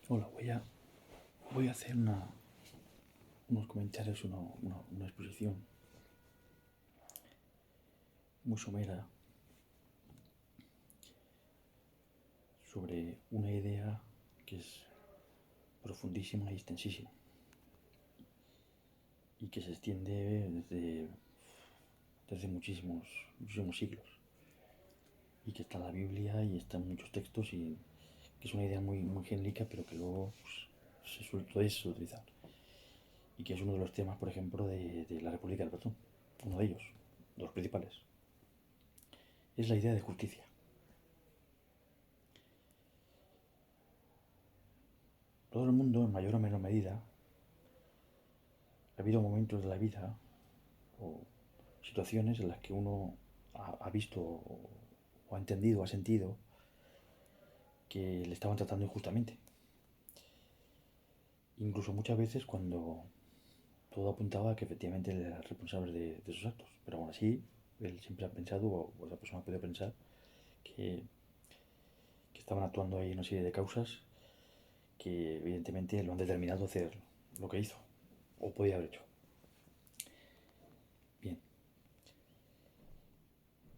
Hola, voy a hacer unos comentarios, una exposición muy somera sobre una idea que es profundísima y extensísima y que se extiende desde muchísimos siglos y que está en la Biblia y está en muchos textos y que es una idea muy genérica pero que luego puede utilizar y que es uno de los temas, por ejemplo, de la República del Platón, uno de ellos, de los principales. Es la idea de justicia. Todo el mundo, en mayor o menor medida, ha habido momentos de la vida o situaciones en las que uno ha visto o ha entendido, ha sentido que le estaban tratando injustamente. Incluso muchas veces cuando todo apuntaba a que efectivamente él era el responsable de sus actos. Pero aún así, él siempre ha pensado, o esa persona puede pensar, que estaban actuando ahí una serie de causas que evidentemente lo han determinado a hacer lo que hizo, o podía haber hecho. Bien,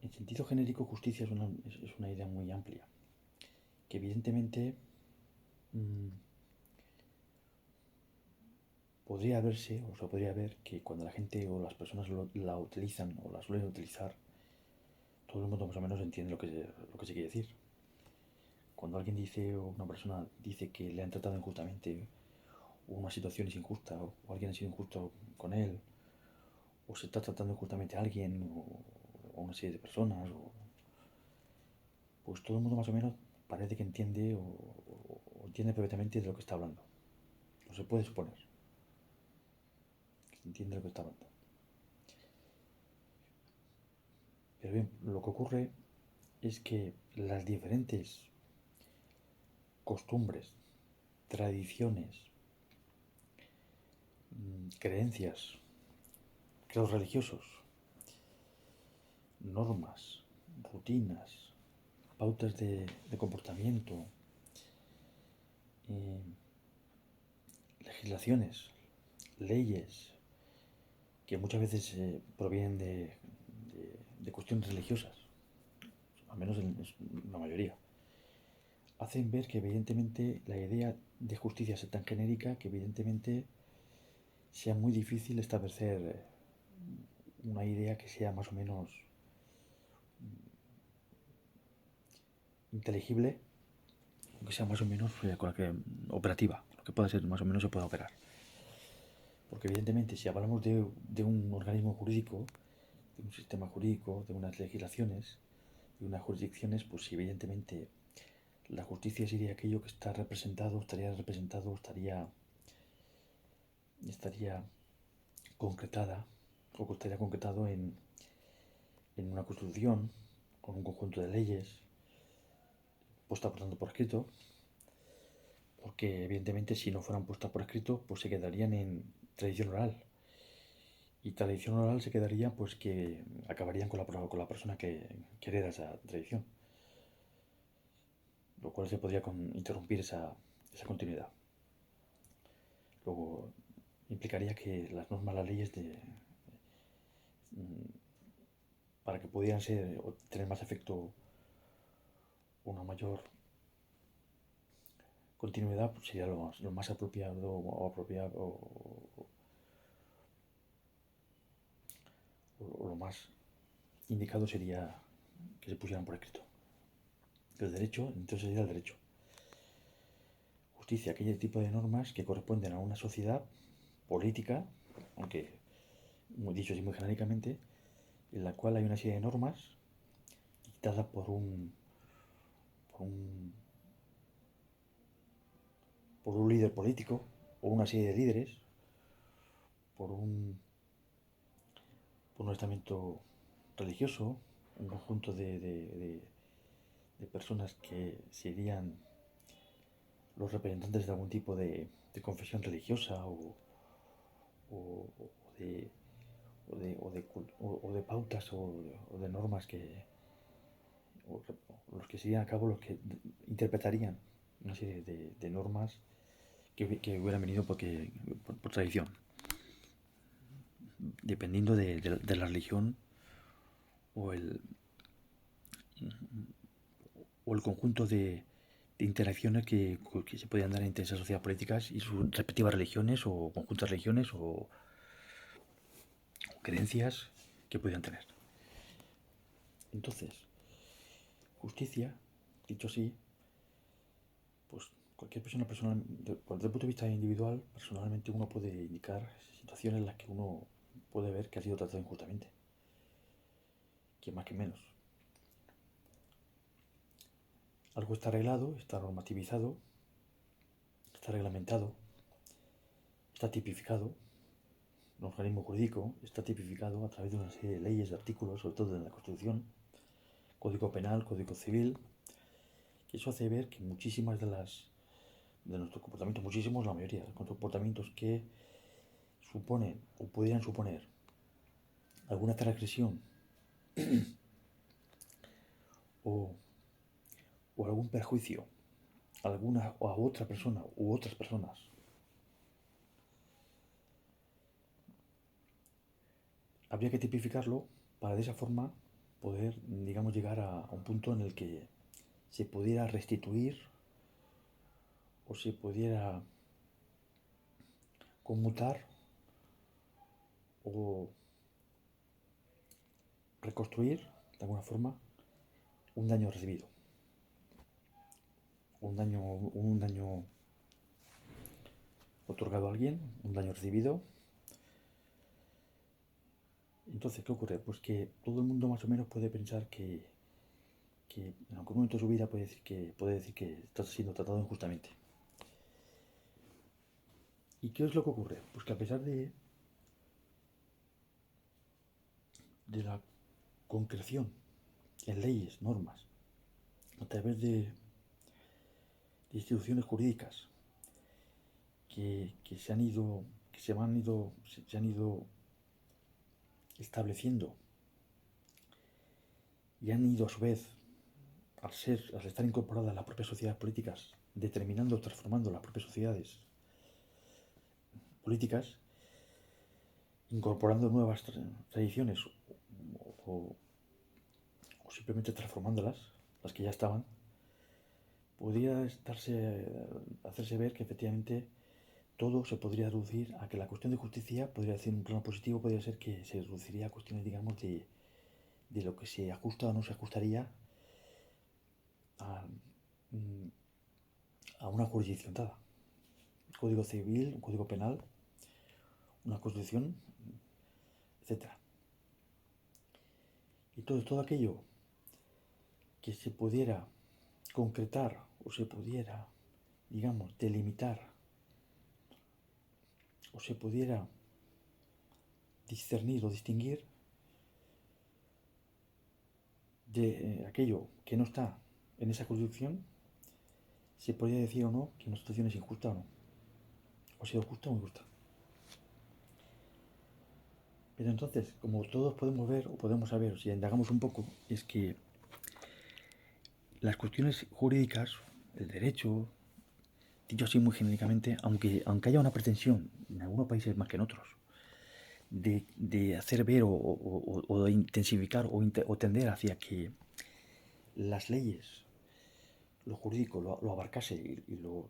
en sentido genérico, justicia es una idea muy amplia, que evidentemente mmm, podría verse, o se podría ver que cuando la gente o las personas la utilizan o la suelen utilizar, todo el mundo más o menos entiende lo que se quiere decir. Cuando alguien dice o una persona dice que le han tratado injustamente o una situación es injusta o alguien ha sido injusto con él o se está tratando injustamente a alguien o una serie de personas, pues todo el mundo más o menos parece que entiende o entiende perfectamente de lo que está hablando. O se puede suponer que entiende de lo que está hablando. Pero bien, lo que ocurre es que las diferentes costumbres, tradiciones, creencias, credos religiosos, normas, rutinas, pautas de comportamiento, eh, legislaciones, leyes, que muchas veces provienen de cuestiones religiosas, al menos en la mayoría, hacen ver que evidentemente la idea de justicia es tan genérica que evidentemente sea muy difícil establecer una idea que sea más o menos inteligible, que sea más o menos con la que, operativa, lo que pueda ser más o menos se pueda operar. Porque evidentemente si hablamos de un organismo jurídico, de un sistema jurídico, de unas legislaciones, de unas jurisdicciones, pues evidentemente la justicia sería aquello que está representado, estaría concretada o que estaría concretado en una constitución, con un conjunto de leyes, puesta por tanto por escrito, porque evidentemente si no fueran puestas por escrito, pues se quedarían en tradición oral. Y tradición oral se quedaría pues que acabarían con la persona que hereda esa tradición, lo cual se podría interrumpir esa continuidad. Luego implicaría que las normas, las leyes para que pudieran ser o tener más efecto una mayor continuidad, pues sería lo más apropiado o lo más indicado sería que se pusieran por escrito. El derecho, entonces sería el derecho. Justicia, aquel tipo de normas que corresponden a una sociedad política, aunque dicho así muy genéricamente, en la cual hay una serie de normas dictadas por un, por un líder político o una serie de líderes, por un, por un estamento religioso, un conjunto de personas que serían los representantes de algún tipo de confesión religiosa o de, o de pautas o de normas o los que serían a cabo los que interpretarían una serie de normas que hubieran venido por tradición, dependiendo de la religión o el conjunto de interacciones que se podían dar entre esas sociedades políticas y sus respectivas religiones o conjuntas religiones o creencias que podían tener. Entonces, justicia, dicho así, pues cualquier persona personal, desde el punto de vista individual, personalmente uno puede indicar situaciones en las que uno puede ver que ha sido tratado injustamente, que más que menos. Algo está arreglado, está normativizado, está reglamentado, está tipificado, un organismo jurídico está tipificado a través de una serie de leyes, de artículos, sobre todo en la Constitución, Código Penal, Código Civil, y eso hace ver que muchísimas de nuestros comportamientos, muchísimos, la mayoría de los comportamientos que suponen o pudieran suponer alguna transgresión o algún perjuicio a alguna o a otra persona u otras personas, habría que tipificarlo para de esa forma poder, digamos, llegar a un punto en el que se pudiera restituir o se pudiera conmutar o reconstruir de alguna forma un daño recibido, un daño otorgado a alguien, un daño recibido. Entonces, ¿qué ocurre? Pues que todo el mundo más o menos puede pensar que en algún momento de su vida puede decir que está siendo tratado injustamente. ¿Y qué es lo que ocurre? Pues que a pesar de la concreción en leyes, normas, a través de instituciones jurídicas que se han ido estableciendo y han ido a su vez, al estar incorporadas a las propias sociedades políticas, determinando, transformando las propias sociedades políticas, incorporando nuevas tradiciones o simplemente transformándolas, las que ya estaban, podría hacerse ver que efectivamente todo se podría reducir a que la cuestión de justicia podría ser un plano positivo, podría ser que se reduciría a cuestiones, digamos, de lo que se ajusta o no se ajustaría a, a una jurisdicción dada. Un código civil, un código penal, una constitución, etc. Y todo aquello que se pudiera concretar o se pudiera, digamos, delimitar o se pudiera discernir o distinguir de aquello que no está en esa jurisdicción, se podría decir o no que una situación es injusta o no, o ha sido justa o injusta. Pero entonces, como todos podemos ver o podemos saber, si indagamos un poco, es que las cuestiones jurídicas, el derecho, dicho así muy genéricamente, aunque haya una pretensión en algunos países más que en otros, de hacer ver o de intensificar o tender hacia que las leyes, lo jurídico, lo abarcase y lo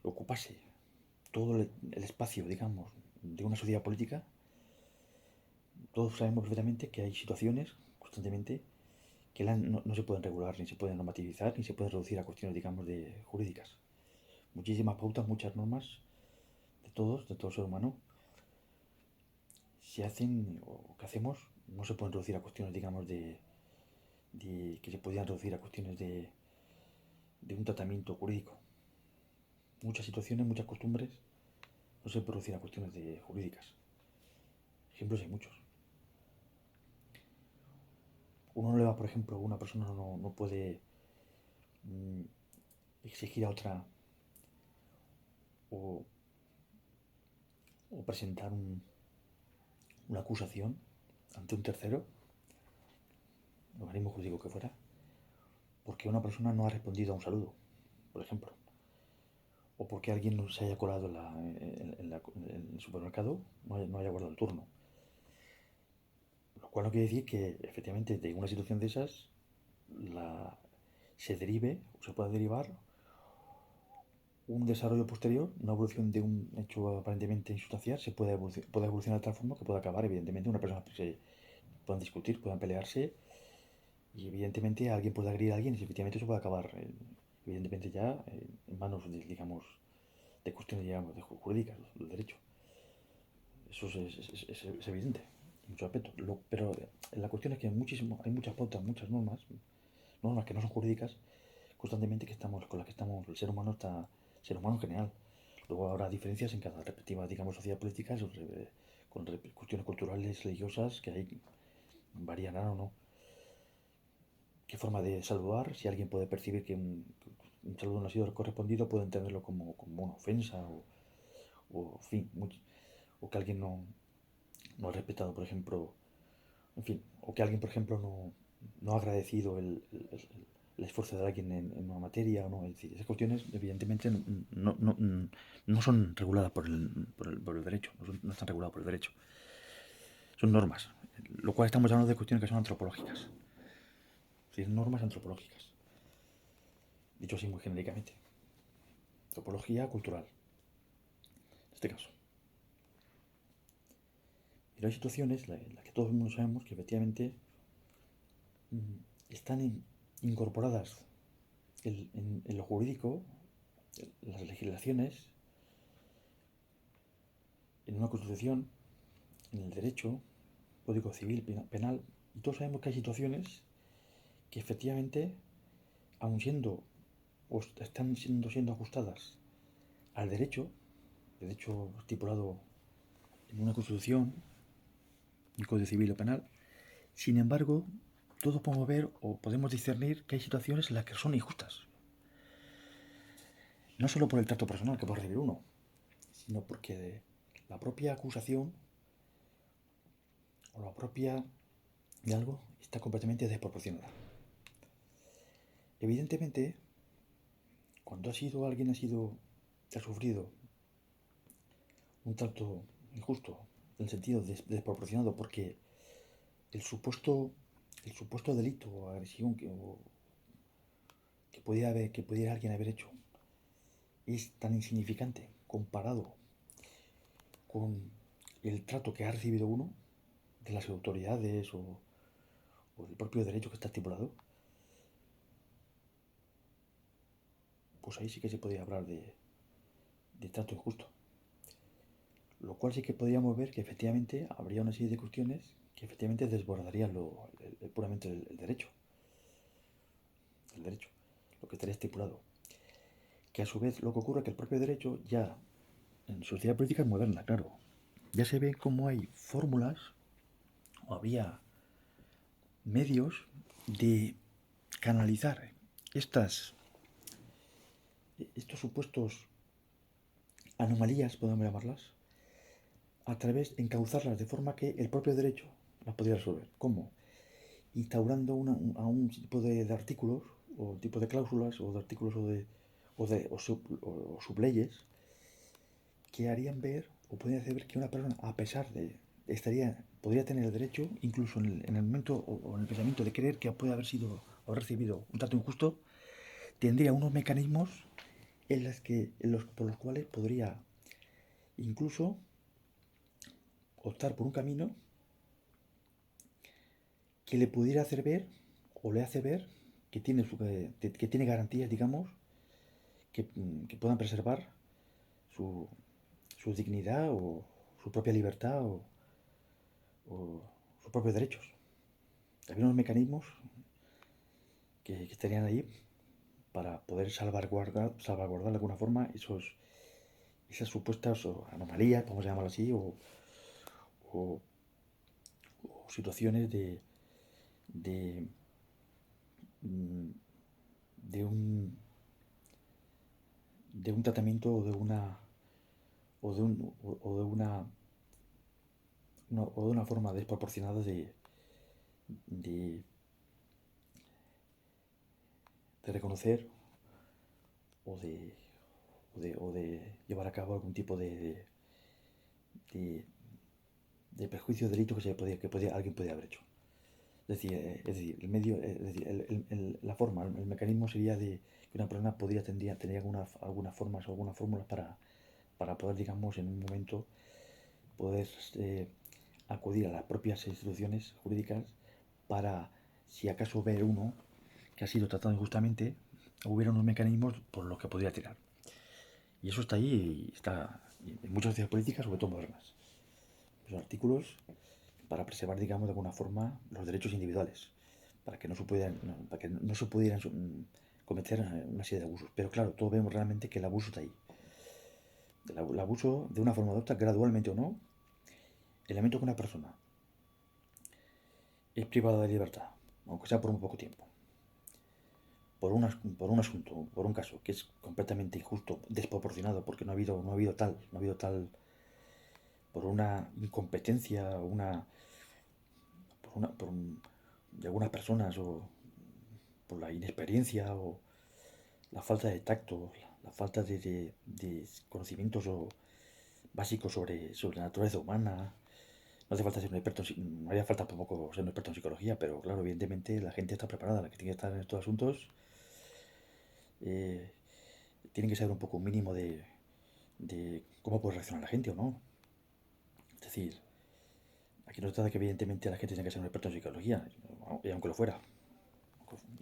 ocupase todo el espacio, digamos, de una sociedad política, todos sabemos perfectamente que hay situaciones constantemente que no se pueden regular, ni se pueden normativizar, ni se pueden reducir a cuestiones, digamos, de jurídicas. Muchísimas pautas, muchas normas de todo ser humano, se hacen o que hacemos, no se pueden reducir a cuestiones, digamos, que se podían reducir a cuestiones de un tratamiento jurídico. Muchas situaciones, muchas costumbres no se pueden reducir a cuestiones jurídicas. Ejemplos hay muchos. Uno no le va, por ejemplo, una persona no puede exigir a otra o presentar una acusación ante un tercero, un organismo jurídico que fuera, porque una persona no ha respondido a un saludo, por ejemplo, o porque alguien no se haya colado en el supermercado, no haya guardado el turno. Lo cual no quiere decir que efectivamente de una situación de esas se derive o se pueda derivar un desarrollo posterior, una evolución de un hecho aparentemente insustancial, puede evolucionar de tal forma que pueda acabar, evidentemente, una persona se puedan discutir, puedan pelearse, y evidentemente alguien puede agredir a alguien y efectivamente eso puede acabar, evidentemente ya en manos, digamos, de cuestiones, digamos, jurídicas, del derecho. Eso es evidente, en muchos aspectos. Pero la cuestión es que hay muchas pautas, muchas normas que no son jurídicas, constantemente con las que estamos, el ser humano ser humano en general. Luego habrá diferencias en cada respectiva, digamos, sociedad política, con cuestiones culturales, religiosas, que ahí variarán o no. ¿Qué forma de saludar? Si alguien puede percibir que un saludo no ha sido correspondido, puede entenderlo como una ofensa en fin, o que alguien no ha respetado, por ejemplo, en fin, o que alguien, por ejemplo, no ha agradecido el esfuerzo de alguien en una materia, o no. Es decir, esas cuestiones, evidentemente, no son reguladas por el derecho, no están reguladas por el derecho. Son normas, lo cual estamos hablando de cuestiones que son antropológicas. Es decir, normas antropológicas, dicho así muy genéricamente. Antropología cultural, en este caso. Pero hay situaciones en las que todos sabemos que efectivamente están incorporadas en lo jurídico, las legislaciones, en una constitución, en el derecho, código civil, penal, y todos sabemos que hay situaciones que efectivamente, aun siendo o están siendo ajustadas al derecho estipulado en una constitución, un código civil o penal, sin embargo, todos podemos ver o podemos discernir que hay situaciones en las que son injustas. No solo por el trato personal que puede recibir uno, sino porque la propia acusación o la propia de algo está completamente desproporcionada. Evidentemente, cuando alguien ha sufrido un trato injusto, en el sentido desproporcionado, porque el supuesto, el supuesto delito o agresión que pudiera alguien haber hecho es tan insignificante comparado con el trato que ha recibido uno de las autoridades o del propio derecho que está estipulado, pues ahí sí que se podría hablar de trato injusto. Lo cual sí que podríamos ver que efectivamente habría una serie de cuestiones que efectivamente desbordarían puramente el derecho. El derecho, lo que estaría estipulado. Que a su vez lo que ocurre es que el propio derecho ya, en sociedad política moderna, claro, ya se ve como hay fórmulas o habría medios de canalizar estos supuestos anomalías, podemos llamarlas, a través de encauzarlas de forma que el propio derecho las podría resolver. ¿Cómo? Instaurando a un tipo de artículos o tipo de cláusulas o de artículos o subleyes que harían ver o podrían hacer ver que una persona, a pesar de podría tener el derecho, incluso en el momento o en el pensamiento de creer que puede haber sido o recibido un trato injusto, tendría unos mecanismos por los cuales podría incluso optar por un camino que le pudiera hacer ver o le hace ver que tiene garantías, digamos, que puedan preservar su, su dignidad o su propia libertad o sus propios derechos. Había unos mecanismos que estarían ahí para poder salvaguardar de alguna forma esas supuestas anomalías, vamos a llamarlo así, o situaciones de, mm, de un de un tratamiento o de una forma desproporcionada de, de reconocer o de o de llevar a cabo algún tipo de, de perjuicio, delito alguien podía haber hecho. Es decir, el medio, es decir, la forma, el mecanismo sería de que una persona tendría algunas formas o algunas fórmulas para poder, digamos, en un momento poder acudir a las propias instituciones jurídicas para, si acaso ve uno que ha sido tratado injustamente, hubiera unos mecanismos por los que podría tirar. Y eso está ahí y está en muchas sociedades políticas, sobre todo modernas. Los artículos para preservar, digamos, de alguna forma los derechos individuales, para que no se pudieran cometer una serie de abusos. Pero claro, todos vemos realmente que el abuso está ahí. El abuso, de una forma u otra, gradualmente o no, el elemento que una persona es privada de libertad, aunque sea por un poco tiempo, por un asunto, por un caso que es completamente injusto, desproporcionado, porque no ha habido tal, por una incompetencia, de algunas personas, o por la inexperiencia, o la falta de tacto, la falta de conocimientos básicos sobre la naturaleza humana. No hace falta ser un experto, no haría falta tampoco ser un experto en psicología, pero claro, evidentemente la gente está preparada, la que tiene que estar en estos asuntos, eh, tienen que saber un poco un mínimo de cómo puede reaccionar la gente o no. Es decir, aquí no se trata de que evidentemente la gente tiene que ser un experto en psicología, y aunque lo fuera.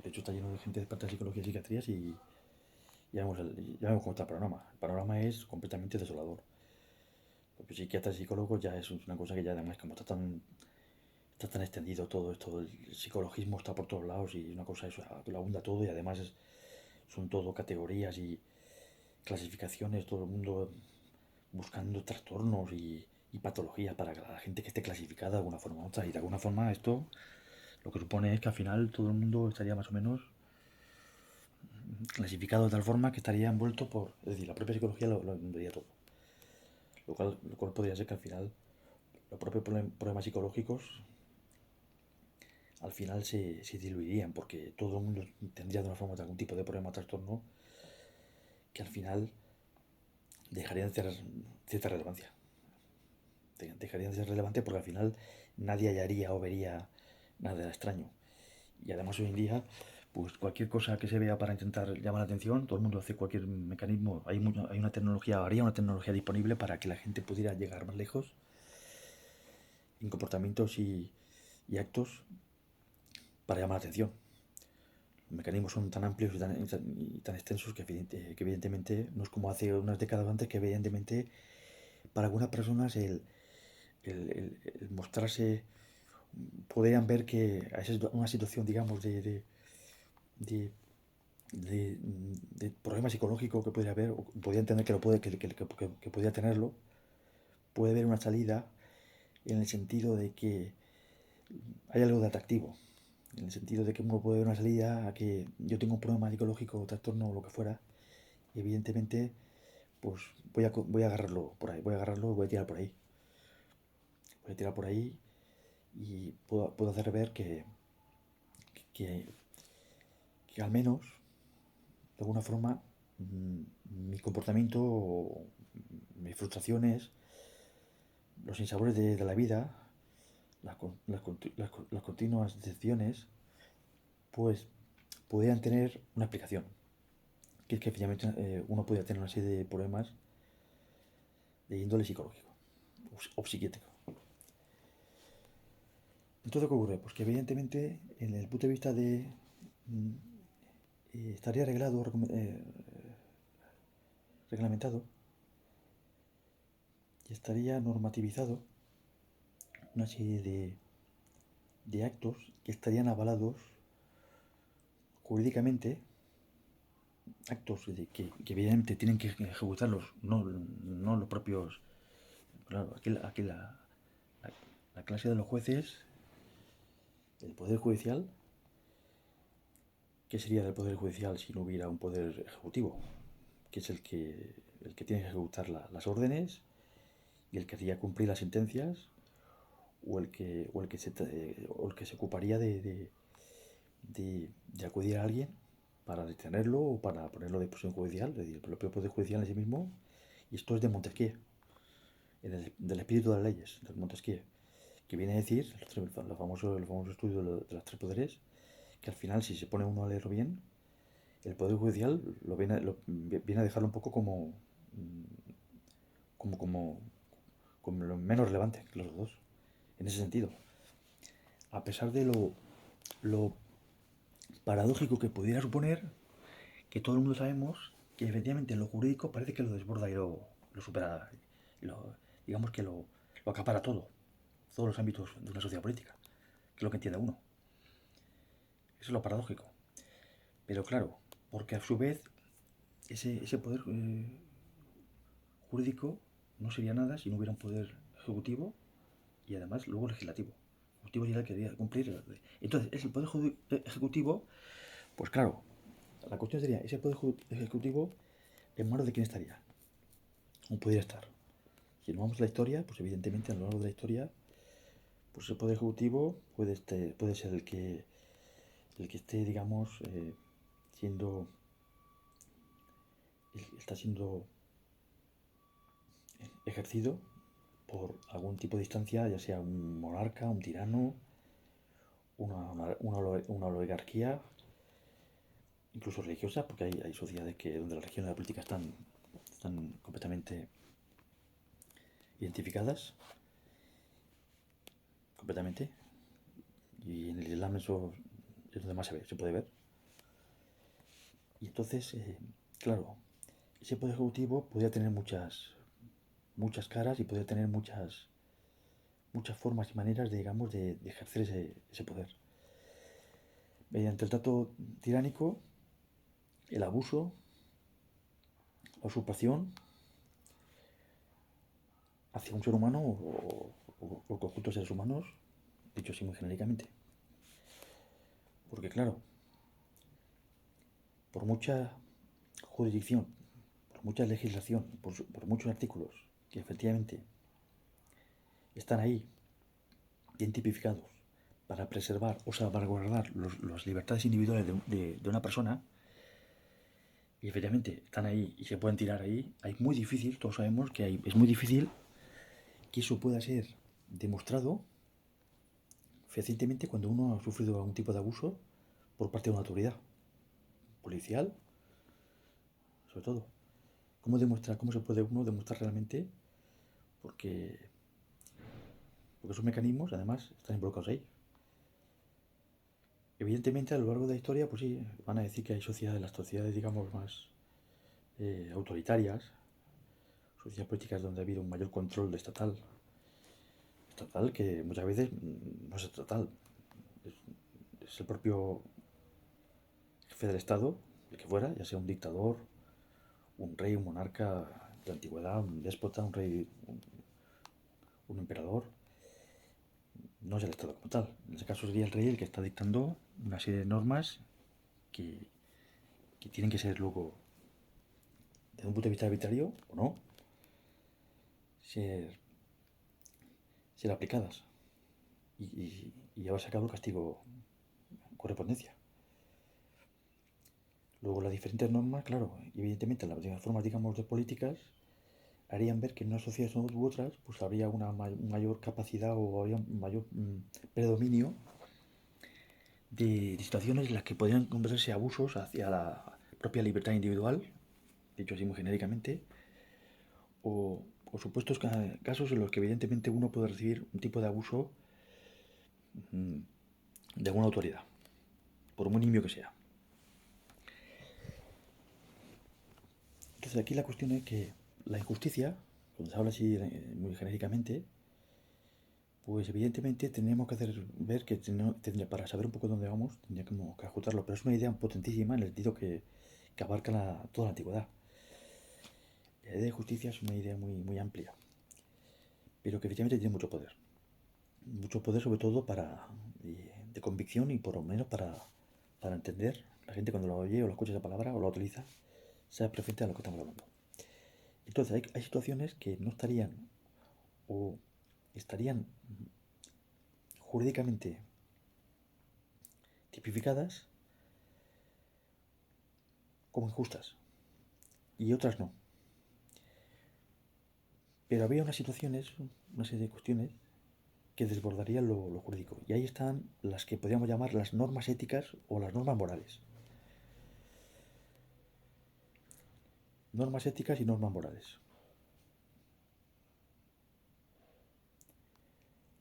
De hecho está lleno de gente experta en psicología y psiquiatrías y ya vemos cómo está el panorama. El panorama es completamente desolador. Los psiquiatras y psicólogos ya es una cosa que ya además como está tan extendido todo esto, el psicologismo está por todos lados y una cosa eso lo abunda todo y además son todo categorías y clasificaciones, todo el mundo buscando trastornos y patologías para que la gente que esté clasificada de alguna forma u otra. Y de alguna forma esto lo que supone es que al final todo el mundo estaría más o menos clasificado de tal forma que estaría envuelto por... Es decir, la propia psicología lo vería todo. Lo cual podría ser que al final los propios problemas psicológicos al final se diluirían porque todo el mundo tendría de una forma algún tipo de problema o trastorno que al final dejarían de tener cierta relevancia. Dejarían de ser relevantes porque al final nadie hallaría o vería nada extraño. Y además hoy en día, pues cualquier cosa que se vea para intentar llamar la atención, todo el mundo hace cualquier mecanismo. Hay una tecnología, habría una tecnología disponible para que la gente pudiera llegar más lejos en comportamientos y actos para llamar la atención. Los mecanismos son tan amplios y tan extensos que evidentemente no es como hace unas décadas antes, que evidentemente para algunas personas el mostrarse, podrían ver que es una situación, digamos, de, de problema psicológico que podría haber, o podría entender que podría tenerlo, puede haber una salida en el sentido de que hay algo de atractivo, en el sentido de que uno puede ver una salida a que yo tengo un problema psicológico, trastorno o lo que fuera, y evidentemente pues voy a agarrarlo por ahí, voy a tirar por ahí, y puedo hacer ver que, que al menos, de alguna forma, mi comportamiento, mis frustraciones, los sinsabores de la vida, las continuas decepciones, pues podrían tener una explicación. Que es que finalmente uno podría tener una serie de problemas de índole psicológico o psiquiátrico. Entonces, ¿qué ocurre? Pues que evidentemente, en el punto de vista de... mm, estaría reglamentado y estaría normativizado una serie de actos que estarían avalados jurídicamente, actos que evidentemente tienen que ejecutarlos, no los propios... Claro, aquí la clase de los jueces, el Poder Judicial. ¿Qué sería del Poder Judicial si no hubiera un Poder Ejecutivo? Que es el que tiene que ejecutar las órdenes y el que haría cumplir las sentencias, o el que se ocuparía de acudir a alguien para detenerlo o para ponerlo de prisión judicial, es decir, el propio Poder Judicial en sí mismo. Y esto es de Montesquieu, del espíritu de las leyes, de Montesquieu, que viene a decir, el famoso estudio de los tres poderes, que al final, si se pone uno a leerlo bien, el Poder Judicial viene a dejarlo un poco como, como, como lo menos relevante que los dos, en ese sentido. A pesar de lo paradójico que pudiera suponer que todo el mundo sabemos que efectivamente lo jurídico parece que lo desborda y lo supera, digamos que lo acapara todo, todos los ámbitos de una sociedad política, que es lo que entiende uno. Eso es lo paradójico. Pero claro, porque a su vez ese poder jurídico no sería nada si no hubiera un poder ejecutivo y además luego legislativo. El ejecutivo sería el que debía cumplir. Entonces, es el poder ejecutivo, pues claro, la cuestión sería, ¿ese poder ejecutivo en manos de quién estaría? ¿Cómo podría estar? Si nos vamos a la historia, pues evidentemente a lo largo de la historia, pues el poder ejecutivo puede ser el que esté, digamos, está siendo ejercido por algún tipo de instancia, ya sea un monarca, un tirano, una oligarquía, incluso religiosa, porque hay sociedades donde la religión y la política están completamente identificadas, completamente, y en el Islam eso es donde más se puede ver. Y entonces, claro, ese poder ejecutivo podría tener muchas caras y podría tener muchas formas y maneras de, digamos, de ejercer ese poder. Mediante el trato tiránico, el abuso, la usurpación hacia un ser humano o conjunto de seres humanos, dicho así muy genéricamente. Porque claro, por mucha jurisdicción, por mucha legislación, por muchos artículos que efectivamente están ahí bien tipificados para preservar o salvaguardar las libertades individuales de una persona, y efectivamente están ahí y se pueden tirar ahí, es muy difícil, todos sabemos que es muy difícil que eso pueda ser demostrado fehacientemente cuando uno ha sufrido algún tipo de abuso por parte de una autoridad policial, sobre todo. ¿Cómo se puede uno demostrar realmente? Porque, porque esos mecanismos, además, están involucrados ahí. Evidentemente, a lo largo de la historia, pues sí, van a decir que hay las sociedades, digamos, más autoritarias, sociedades políticas donde ha habido un mayor control estatal que muchas veces no es estatal, es el propio jefe del Estado, el que fuera, ya sea un dictador, un rey, un monarca de la antigüedad, un déspota, un rey, un emperador, no es el Estado como tal. En ese caso sería el rey el que está dictando una serie de normas que, que tienen que ser luego, desde un punto de vista arbitrario o no, ser, ser aplicadas y llevarse a cabo el castigo en correspondencia. Luego las diferentes normas, claro, evidentemente las formas, digamos, de políticas harían ver que en unas sociedades u otras pues habría una mayor capacidad o habría un mayor predominio de situaciones en las que podrían convertirse abusos hacia la propia libertad individual, dicho así muy genéricamente, o supuestos casos en los que evidentemente uno puede recibir un tipo de abuso de alguna autoridad, por muy nimio que sea. Entonces aquí la cuestión es que la injusticia, cuando se habla así muy genéricamente, pues evidentemente tenemos que hacer ver que para saber un poco dónde vamos, tendría que ajustarlo, pero es una idea potentísima en el sentido que abarca toda la antigüedad. La idea de justicia es una idea muy amplia, pero que efectivamente tiene mucho poder. Mucho poder sobre todo de convicción y por lo menos para entender. La gente cuando lo oye o lo escucha esa palabra o la utiliza, sabe perfectamente de lo que estamos hablando. Entonces hay situaciones que no estarían o estarían jurídicamente tipificadas como injustas y otras no. Pero había unas situaciones, una serie de cuestiones que desbordarían lo jurídico. Y ahí están las que podríamos llamar las normas éticas o las normas morales. Normas éticas y normas morales.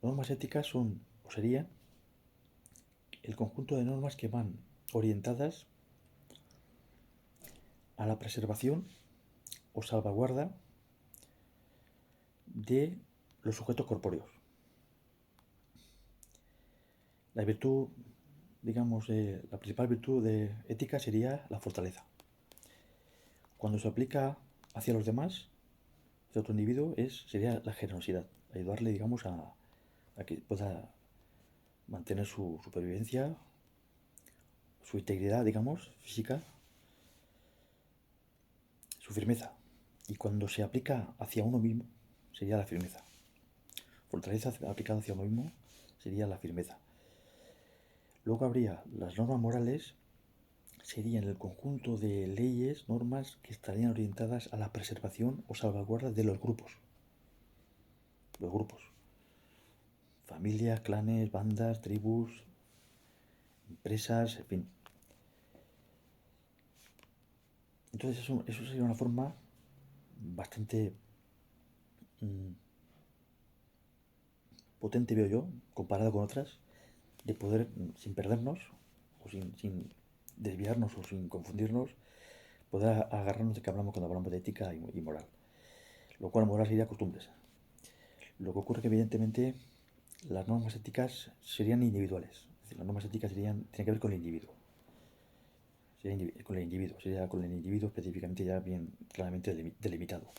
Normas éticas son, o serían, el conjunto de normas que van orientadas a la preservación o salvaguarda de los sujetos corpóreos. La virtud, digamos, la principal virtud de ética sería la fortaleza. Cuando se aplica hacia los demás, hacia otro individuo, sería la generosidad, ayudarle, digamos, a que pueda mantener su supervivencia, su integridad, digamos, física, su firmeza. Y cuando se aplica hacia uno mismo, sería la firmeza. Fortaleza aplicada hacia uno mismo sería la firmeza. Luego habría las normas morales, serían el conjunto de leyes, normas que estarían orientadas a la preservación o salvaguarda de los grupos. Los grupos. Familias, clanes, bandas, tribus, empresas, en fin. Entonces eso sería una forma bastante potente, veo yo, comparado con otras, de poder, sin perdernos, o sin desviarnos o sin confundirnos, poder agarrarnos de qué hablamos cuando hablamos de ética y moral. Lo cual moral sería costumbres. Lo que ocurre que evidentemente las normas éticas serían individuales. Es decir, las normas éticas tienen que ver con el individuo. Sería con el individuo específicamente ya bien claramente delimitado.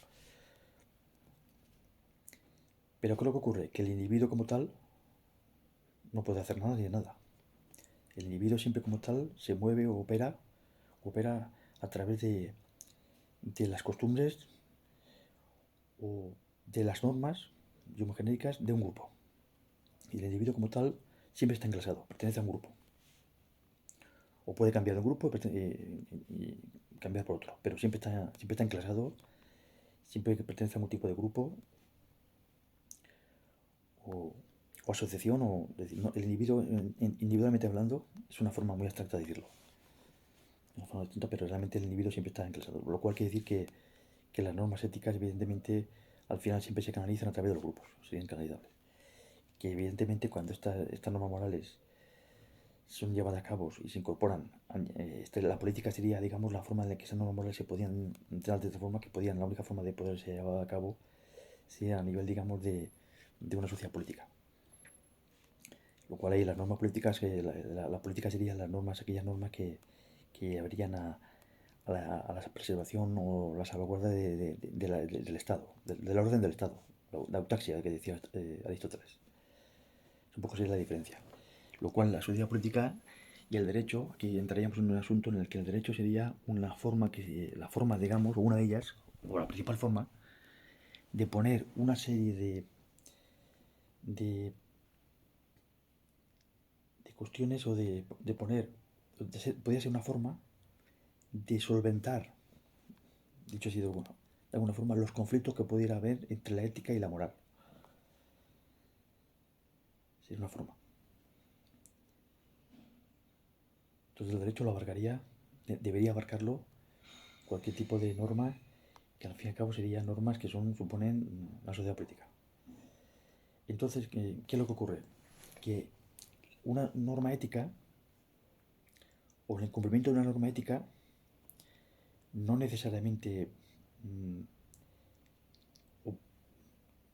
Pero ¿qué es lo que ocurre? Que el individuo como tal no puede hacer nada ni de nada. El individuo siempre como tal se mueve o opera a través de las costumbres o de las normas genéricas de un grupo. Y el individuo como tal siempre está enclasado, pertenece a un grupo. O puede cambiar de un grupo y cambiar por otro, pero siempre está enclasado, siempre que pertenece a un tipo de grupo o asociación, el individuo, individualmente hablando, es una forma muy abstracta de decirlo. Una forma distinta, pero realmente el individuo siempre está enclasado. Lo cual quiere decir que las normas éticas, evidentemente, al final siempre se canalizan a través de los grupos, serían canalizables. Que evidentemente cuando estas normas morales son llevadas a cabo y se incorporan, la política sería, digamos, la forma en la que esas normas morales se podían entrar de esta forma, la única forma de poderse llevar a cabo sería a nivel, digamos, de una sociedad política. Lo cual ahí las normas políticas, la política serían aquellas normas que habrían a la preservación o la salvaguarda del Estado, del orden del Estado, la autaxia que decía Aristóteles. Un poco sería la diferencia. Lo cual la sociedad política y el derecho, aquí entraríamos en un asunto en el que el derecho sería la forma, digamos, o una de ellas, o la principal forma, de poner una serie de cuestiones o de poner, podría ser una forma de solventar, dicho así de alguna forma, los conflictos que pudiera haber entre la ética y la moral. Sería una forma. Entonces el derecho lo abarcaría, debería abarcarlo cualquier tipo de norma que al fin y al cabo serían normas que suponen la sociedad política. Entonces, ¿qué es lo que ocurre? Que una norma ética o el cumplimiento de una norma ética no necesariamente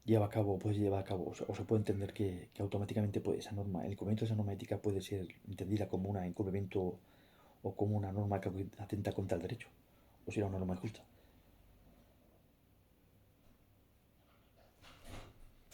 puede llevar a cabo, o se puede entender que automáticamente el cumplimiento de esa norma ética puede ser entendida como un incumplimiento o como una norma que atenta contra el derecho, o si era una norma injusta.